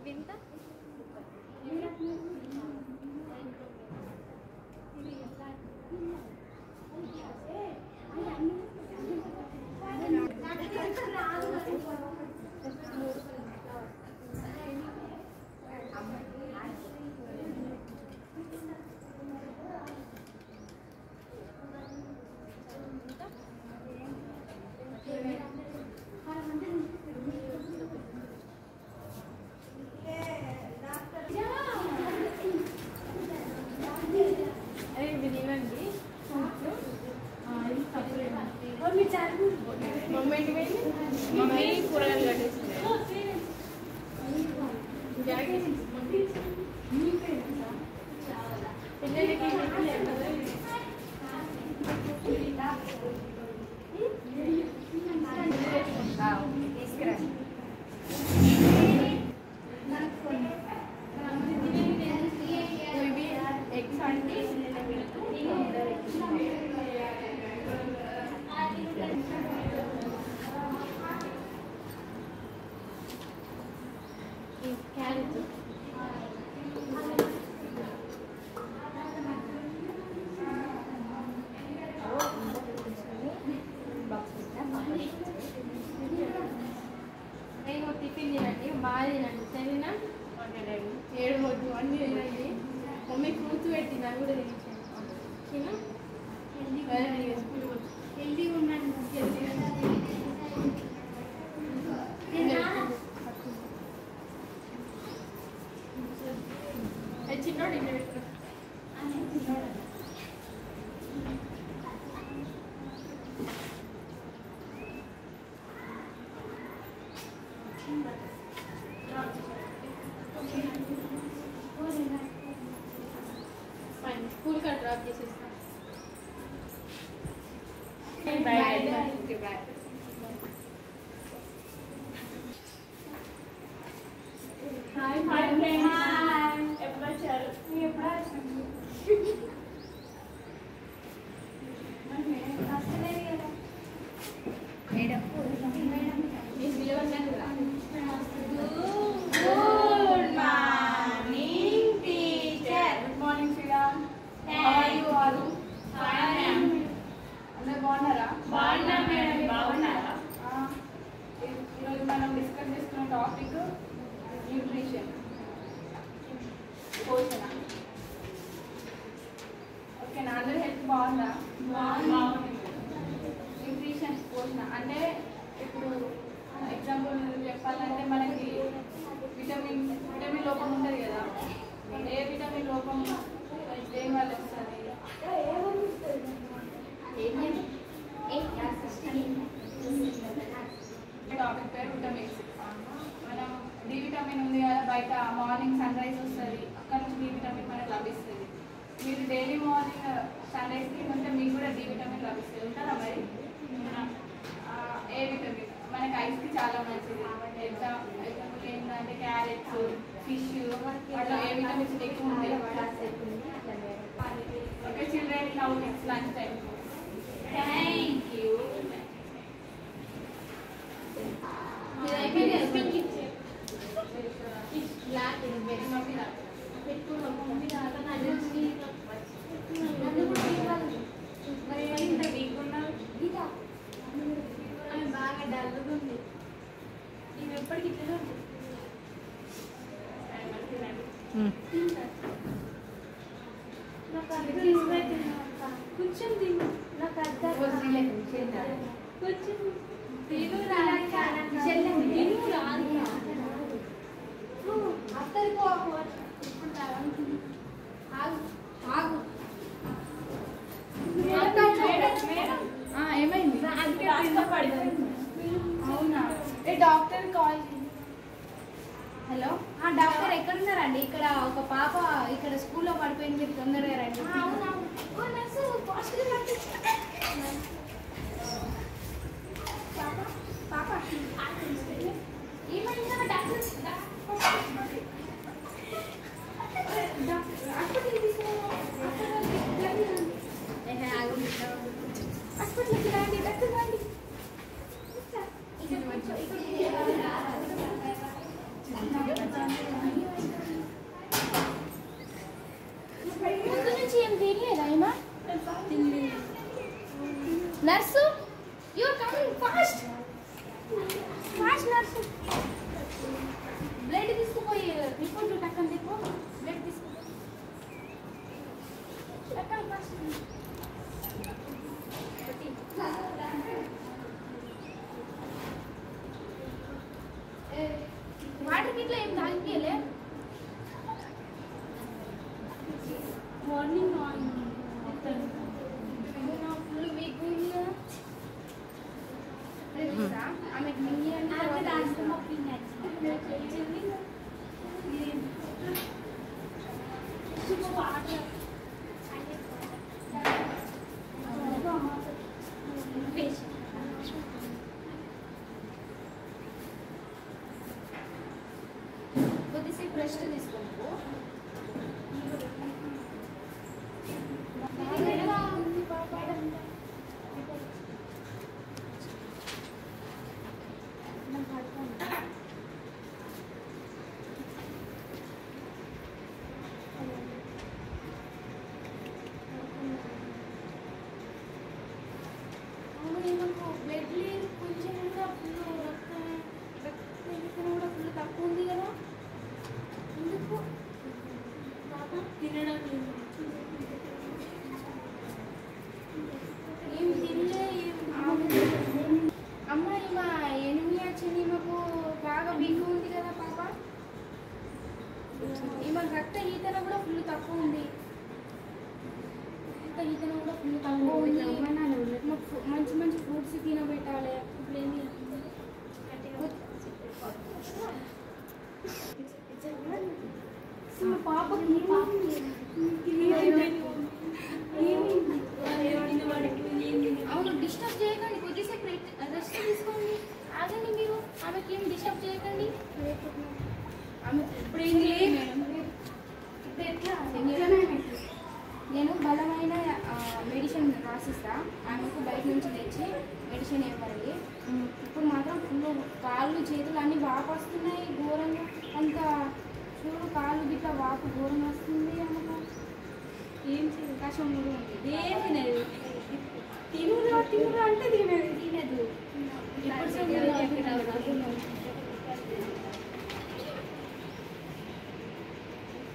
వింత మమ్మీ కూరగాయలు కట్టేసింది పిల్లలకి తీసుకురండి ఇవి ఎగ్స్ అంటే క్యారెట్ నేను టిఫిన్ తినండి బాగా తినండి సరేనా 7 వద్దు అన్నీ తినండి మమ్మీ ఫ్రూట్స్ పెట్టింది అవి కూడా తినించాను హెల్దీ ఉన్నాను చిన్నోడు ఇంటి పెట్టు స్కూల్ కా డ్రాప్ చేసేస్తాను హాయ్ హాయ్ ఫ్రెండ్స్ ఎప్పుడు వచ్చారు మీరు ఎప్పుడు వచ్చారు good morning teacher good morning Sriram how are you all fine అందరూ బాగున్నారా బాగున్నాం మేడం బాగున్నారా ఈరోజు మనం డిస్కస్ చేస్తున్న టాపిక్ న్యూట్రిషన్ పోషణ ఓకేనా అందరూ హెల్త్ బాగుందా బాగుంది న్యూట్రిషన్ పోషణ అంటే ఇప్పుడు ఎగ్జాంపుల్ చెప్పాలంటే మనకి విటమిన్ లోపం ఉంటుంది కదా ఏ విటమిన్ లోపం దేని వల్ల వస్తుంది టాపిక్ పేరు విటమిన్స్ మనం డి విటమిన్ ఉంది కదా బయట మార్నింగ్ సన్ రైజ్ వస్తుంది అక్కడ నుంచి డి విటమిన్ మనకు లభిస్తుంది మీరు డైలీ మార్నింగ్ సన్ రైజ్ తింటే మీకు కూడా డి విటమిన్ లభిస్తుంది ఉంటారా మరి ఏ విటమిన్ మనకి ఐస్కి చాలా మంచిది ఎగ్జాంపుల్ ఏంటంటే క్యారెట్స్ ఫిష్ అట్లా ఏ విటమిన్స్ ఎక్కువ ఉంటాయి okay children now next lunch time thank you బాగా డల్గా ఉంది ఇవి ఎప్పటికి ఇట్లా కొంచెం తిను నాకు అర్థం కొంచెం తిను అత్తరికి ఏమైంది అవునా ఏ డాక్టర్ కాల్ హలో డాక్టర్ ఎక్కడున్నారండి ఇక్కడ ఒక పాప ఇక్కడ స్కూల్లో పడిపోయింది మీరు తొందరగా రండి పాప ఏమైందా డాక్టర్ హాస్పిటల్కి రండి డాక్టర్ రండి ఇక్కడ nurse you are coming fast fast nurse blood తీసుకుపోయి రిపోర్ట్ టక్కని తీసుకో బ్లడ్ తీసుకో టక్కని ఫాస్ట్ వాటర్ గిట్లా ఏం తాగిపియలే మార్నింగ్ ఫుల్ వీక్ ఉంది కదా ఆమెకు మింగి అంటే రాస్తామా కొద్దిసేపు రెస్ట్ తీసుకోండి బ్లడ్ లేదు కొంచెం కూడా ఫుల్ రక్తం కూడా ఫుల్ తక్కువ ఉంది కదా ఎందుకు తినడం ఏం తినలే అమ్మ ఈమె ఎనిమిది వచ్చింది ఈమెకు బాగా వీక్ ఉంది కదా పాప ఈమె రక్తహీతన కూడా ఫుల్ తక్కువ ఉంది రక్తహీతన కూడా ఫుల్ తక్కువ ఉంది మంచి మంచి ఫ్రూట్స్ తినబెట్టాలి ఇప్పుడు ఏంటి పాపకి అవును డిస్టర్బ్ చేయకండి కొద్దిసేపు రెస్ట్ తీసుకోండి ఆగండి మీరు ఆమెకి ఏం డిస్టర్బ్ చేయకండి ఆమె ఇప్పుడు నేను బలమైన మెడిసిన్ రాసిస్తా ఆమెకు బయట నుంచి తెచ్చి మెడిసిన్ ఇవ్వండి ఇప్పుడు మాత్రం ఫుల్ కాళ్ళు చేతులు అన్నీ వాపు వస్తున్నాయి ఘోరంగా అంత చూడు కాళ్ళు గిట్లా వాపు ఘోరంగా వస్తుంది ఆమెకు ఏం అవకాశం కూడా ఉంది ఏం తినదు తినురా అంటే తినదు ఇప్పుడు